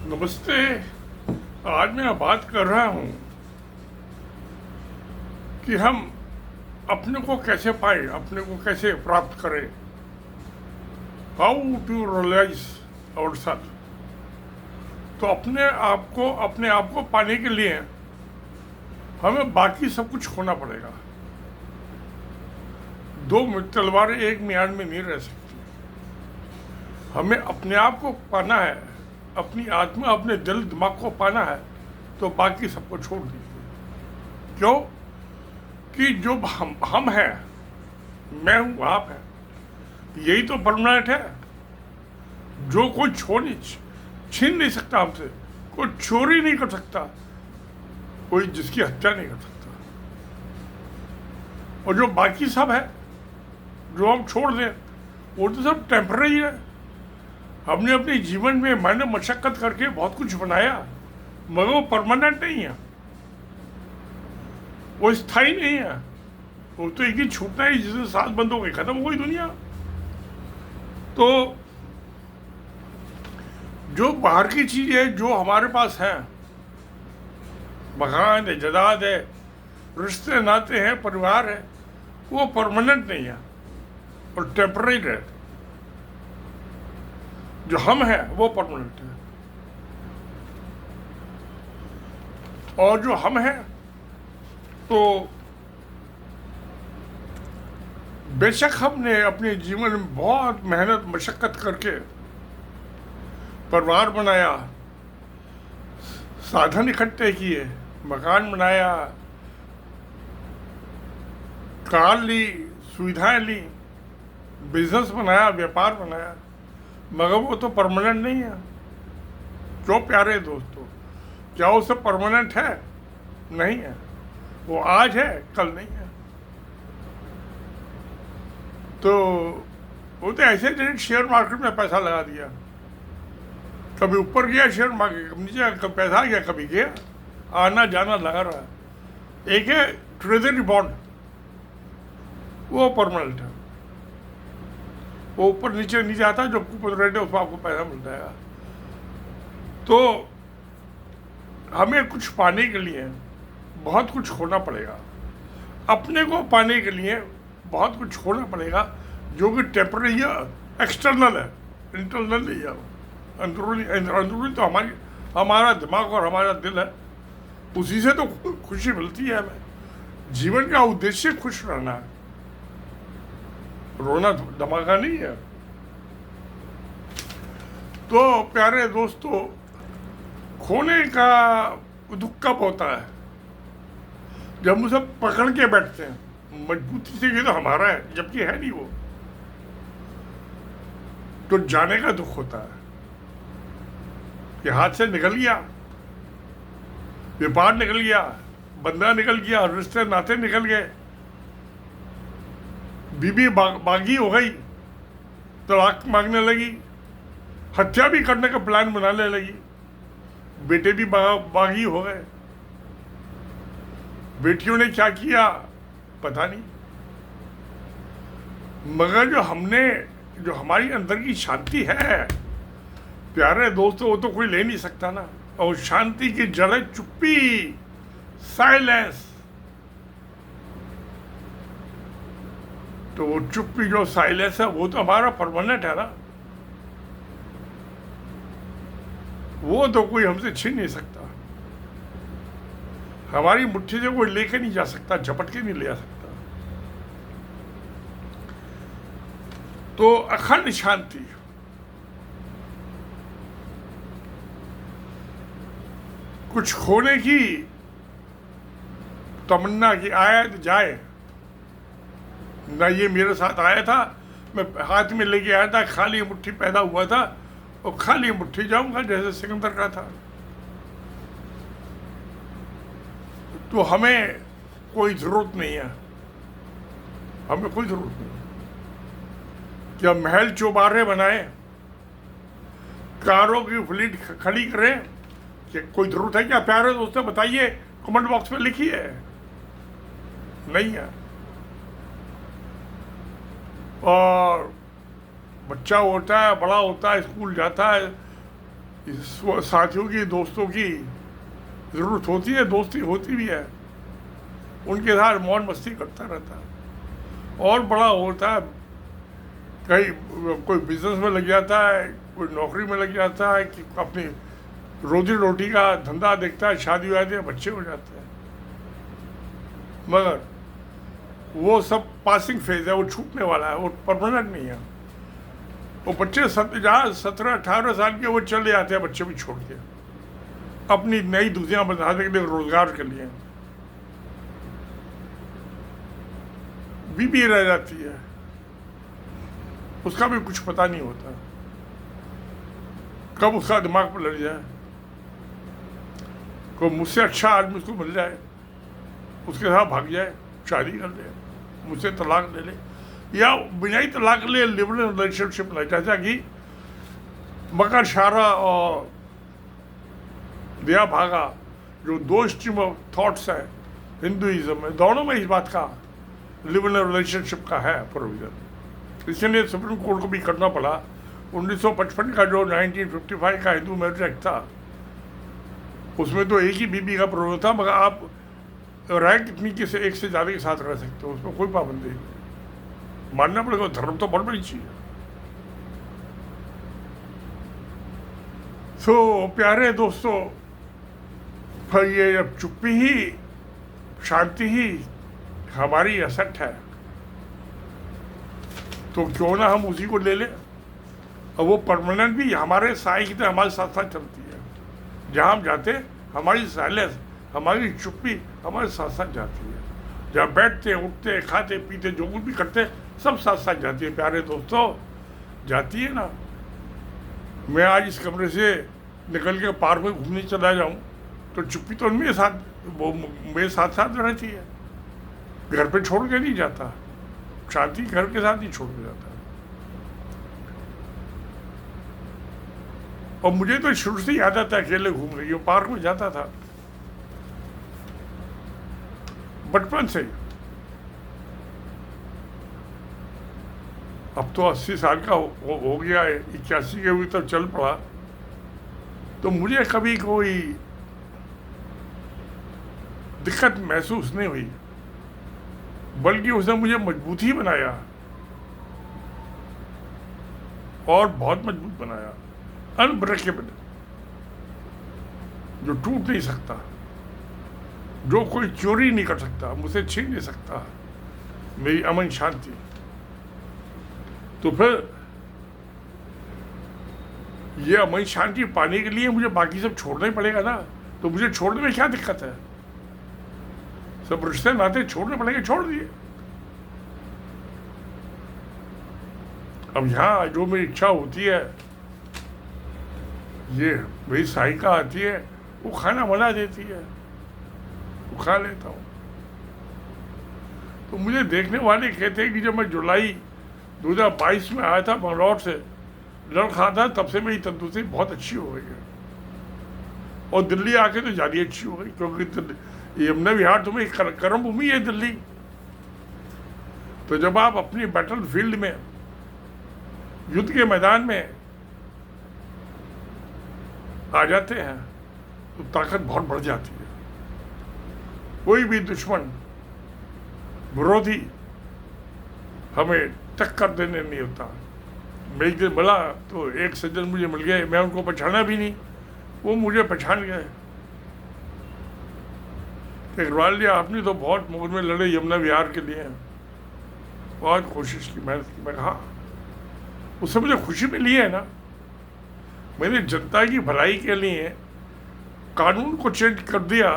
नमस्ते। आज मैं बात कर रहा हूँ कि हम अपने को कैसे पाए, अपने को कैसे प्राप्त करें। How to realise our self. तो अपने आप को पाने के लिए हमें बाकी सब कुछ खोना पड़ेगा। दो तलवारें एक म्यान में नहीं रह सकती। हमें अपने आप को पाना है, अपनी आत्मा, अपने दिल दिमाग को पाना है, तो बाकी सबको छोड़ दीजिए। क्यों? कि जो हम हैं, मैं हूं, आप हैं, यही तो परमानेंट है। जो कोई छीन नहीं सकता हमसे, कोई चोरी नहीं कर सकता, कोई जिसकी हत्या नहीं कर सकता। और जो बाकी सब है, जो हम छोड़ दें, वो तो सब टेम्पररी है। हमने अपने जीवन में मैंने मशक्कत करके बहुत कुछ बनाया, मगर वो परमानेंट नहीं है, वो स्थायी नहीं है। वो तो एक ही छूटना है, जिससे साथ बंद हो गई, खत्म हो गई दुनिया। तो जो बाहर की चीज है, जो हमारे पास है, मकान है, जायदाद है, रिश्ते नाते हैं, परिवार है, वो परमानेंट नहीं है और टेम्पररी है। जो हम हैं वो परमानेंट है। और जो हम हैं, तो बेशक हमने अपने जीवन में बहुत मेहनत मशक्कत करके परिवार बनाया, साधन इकट्ठे किए, मकान बनाया, कार ली, सुविधाएं ली, बिजनेस बनाया, व्यापार बनाया, मगर वो तो परमानेंट नहीं है। क्यों प्यारे दोस्तों? क्या वो सब परमानेंट है? नहीं है। वो आज है, कल नहीं है। तो वो तो ऐसे डायरेक्ट शेयर मार्केट में पैसा लगा दिया, कभी ऊपर गया शेयर मार्केट, कभी नीचे, कभी पैसा गया, कभी गया, आना जाना लगा रहा। एक है ट्रेजरी बॉन्ड, वो परमानेंट है, वो ऊपर नीचे नीचे आता है, जो कूपन रेट है उसमें आपको पैसा मिल जाएगा। तो हमें कुछ पाने के लिए बहुत कुछ खोना पड़ेगा। अपने को पाने के लिए बहुत कुछ खोना पड़ेगा, जो कि टेम्पररी है, एक्सटर्नल है, इंटरनल नहीं है। अंदरूनी तो हमारा दिमाग और हमारा दिल है, उसी से तो खुशी मिलती है हमें। जीवन का उद्देश्य खुश रहना है, रोना धमाका नहीं है। तो प्यारे दोस्तों, खोने का दुख कब होता है? जब हम उसे पकड़ के बैठते हैं मजबूती से, ये तो हमारा है, जबकि है नहीं वो। तो जाने का दुख होता है कि हाथ से निकल गया, व्यापार निकल गया, बंदा निकल गया, रिश्ते नाते निकल गए, बीबी बागी हो गई, तलाक मांगने लगी, हत्या भी करने का प्लान बनाने लगी, बेटे भी बागी हो गए। बेटियों ने क्या किया पता नहीं, मगर जो हमारी अंदर की शांति है प्यारे दोस्तों, वो तो कोई ले नहीं सकता ना। और शांति की जड़ है चुप्पी, साइलेंस। तो वो चुप्पी, जो साइलेंस है, वो तो हमारा परमानेंट है ना, वो तो कोई हमसे छीन नहीं सकता। हमारी मुट्ठी से कोई लेके नहीं जा सकता, झपट के नहीं ले जा सकता। तो अखंड शांति, कुछ खोने की तमन्ना की आए तो जाए ना। ये मेरे साथ आया था, मैं हाथ में लेके आया था, खाली मुट्ठी पैदा हुआ था और खाली मुट्ठी जाऊंगा, जैसे सिकंदर का था। तो हमें कोई जरूरत नहीं है, हमें कोई जरूरत नहीं कि हम महल चौबारे बनाए, कारों की फ्लीट खड़ी करें। कि कोई जरूरत है क्या प्यारे दोस्तों? बताइए, कमेंट बॉक्स में लिखिए। नहीं है। और बच्चा होता है, बड़ा होता है, स्कूल जाता है, साथियों की, दोस्तों की ज़रूरत होती है, दोस्ती होती भी है, उनके साथ मौज मस्ती करता रहता है। और बड़ा होता है, कहीं कोई बिजनेस में लग जाता है, कोई नौकरी में लग जाता है, कि अपनी रोजी रोटी का धंधा देखता है, शादी हो जाती है, बच्चे हो जाते हैं। मगर वो सब पासिंग फेज है, वो छूटने वाला है, वो परमानेंट नहीं है। वो बच्चे जहाँ 17-18 साल के वो चले जाते हैं, बच्चे भी छोड़ के अपनी नई दुनिया बनाने के लिए, रोजगार के लिए। बीबी रह जाती है, उसका भी कुछ पता नहीं होता कब उसका दिमाग पर लग जाए, कोई मुझसे अच्छा आदमी उसको मिल जाए, उसके साथ भाग जाए, शादी कर ले, मुझसे तलाक ले ले, या बिना ही तलाक ले लिबरल रिलेशनशिप ले, जैसा कि मकर शारा और दिया भागा जो 2 स्ट्रीम ऑफ थॉट्स है हिंदुइज्म में, दोनों में इस बात का लिबरल रिलेशनशिप का है प्रोविजन। इसलिए सुप्रीम कोर्ट को भी करना पड़ा। 1955 का जो 1955 का हिंदू मैरिज एक्ट था, उसमें तो एक ही बीबी का प्रोविजन था, मगर आप राय कितनी के से एक से ज़्यादा के साथ रह सकते हो, उसमें कोई पाबंदी नहीं। मानना पड़ेगा, धर्म तो बहुत बड़ी चीज़ है। तो प्यारे दोस्तों, फिर ये जब चुप्पी ही, शांति ही हमारी असट है, तो क्यों ना हम उसी को ले लें। और वो परमानेंट भी हमारे साई की तरह हमारे साथ साथ चलती है। जहाँ हम जाते हमारी साइलेंस, हमारी चुप्पी हमारे साथ साथ जाती है। जहाँ बैठते, उठते, खाते, पीते, जो कुछ भी करते, सब साथ साथ जाती है। प्यारे दोस्तों, जाती है ना। मैं आज इस कमरे से निकल के पार्क में घूमने चला जाऊँ तो चुप्पी तो मेरे साथ, वो मेरे साथ साथ रहती है। घर पे छोड़ के नहीं जाता, शांति घर के साथ ही छोड़ के जाता। और मुझे तो शुरू से याद आता है, अकेले घूम रही हूँ, पार्क में जाता था बचपन से। अब तो 80 साल का हो गया है, 81 के हुई तब चल पड़ा, तो मुझे कभी कोई दिक्कत महसूस नहीं हुई, बल्कि उसने मुझे मजबूत ही बनाया, और बहुत मजबूत बनाया, अनब्रेकेबल, जो टूट नहीं सकता, जो कोई चोरी नहीं कर सकता, मुझसे छीन नहीं सकता मेरी अमन शांति। तो फिर ये अमन शांति पाने के लिए मुझे बाकी सब छोड़ना ही पड़ेगा ना। तो मुझे छोड़ने में क्या दिक्कत है? सब रिश्ते नाते छोड़ने पड़ेंगे, छोड़ दिए। अब यहाँ जो मेरी इच्छा होती है, ये मेरी सहायिका आती है, वो खाना बना देती है, वो खा लेता हूँ। तो मुझे देखने वाले कहते हैं कि जब मैं जुलाई 2022 में आया था बंगलौर से, लड़ खा था, तब से मेरी तंदुरुस्ती बहुत अच्छी हो गई है। और दिल्ली आके तो ज़्यादा अच्छी हो गई, क्योंकि यमुना विहार तो मेरी कर्म भूमि है दिल्ली। तो जब आप अपनी बैटल फील्ड में, युद्ध के मैदान में आ जाते हैं, तो ताकत बहुत बढ़ जाती है। कोई भी दुश्मन, विरोधी हमें टक्कर देने नहीं होता। मैं एक दिन मिला तो एक सज्जन मुझे मिल गए, मैं उनको पहचाना भी नहीं, वो मुझे पहचान गए। इकबाल जी, आपने तो बहुत मुकदमे में लड़े यमुना विहार के लिए, बहुत कोशिश की, मेहनत की। मैं कहा उससे मुझे खुशी मिली है ना। मैंने जनता की भलाई के लिए कानून को चेंज कर दिया,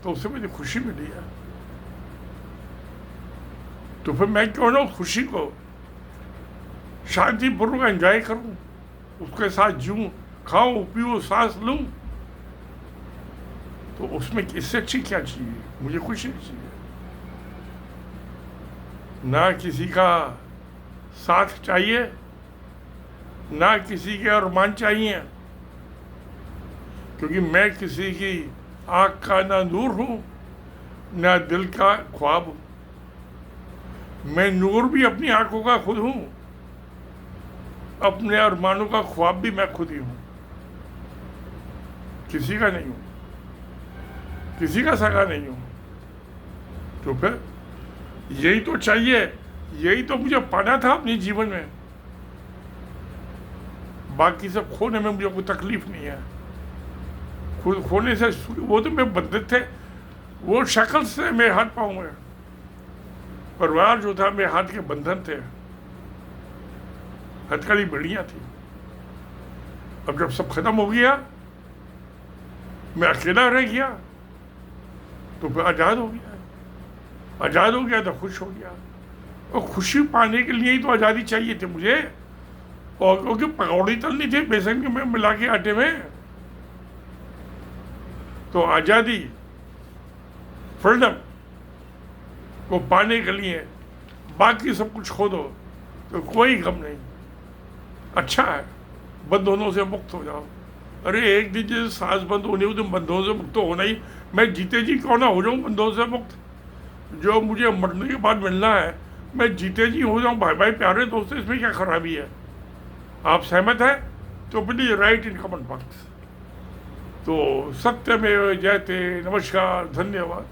तो उससे मुझे खुशी मिली है। तो फिर मैं क्यों ना उस खुशी को शांतिपूर्वक एंजॉय करूं, उसके साथ जीऊं, खाऊं पीऊं, सांस लूं। तो उसमें इससे अच्छी क्या चाहिए? मुझे खुशी चाहिए। ना किसी का साथ चाहिए, ना किसी के अरमान चाहिए, क्योंकि मैं किसी की आँख का ना नूर हूँ, ना दिल का ख्वाब हूँ। मैं नूर भी अपनी आंखों का खुद हूँ, अपने अरमानों का ख्वाब भी मैं खुद ही हूँ। किसी का नहीं हूँ, किसी का सगा नहीं हूँ। तो फिर यही तो चाहिए, यही तो मुझे पाना था अपने जीवन में। बाकी सब खोने में मुझे कोई तकलीफ नहीं है। खुद खोने से वो तो मैं बंधित थे, वो शक्ल से मेरे हाथ पाँव में, परिवार जो था मेरे हाथ के बंधन थे, हथकड़ी बेड़ियाँ थी। अब जब सब खत्म हो गया, मैं अकेला रह गया, तो फिर आज़ाद हो गया। आज़ाद हो गया तो खुश हो गया, और खुशी पाने के लिए ही तो आज़ादी चाहिए थी मुझे। और क्योंकि पकौड़ी तलनी थी बेसन के में मिला के आटे में, तो आज़ादी, फ्रीडम को पाने के लिए बाकी सब कुछ खो दो तो कोई गम नहीं। अच्छा है, बंधनों से मुक्त हो जाओ। अरे एक दिन जैसे सांस बंद होनी हो तो बंधनों से मुक्त तो होना ही। मैं जीते जी क्यों ना हो जाऊँ बंधनों से मुक्त। जो मुझे मरने के बाद मिलना है, मैं जीते जी हो जाऊँ भाई भाई प्यारे दोस्तों, इसमें क्या खराबी है? आप सहमत हैं तो please right in comment box. तो सत्यमेव जयते। नमस्कार, धन्यवाद।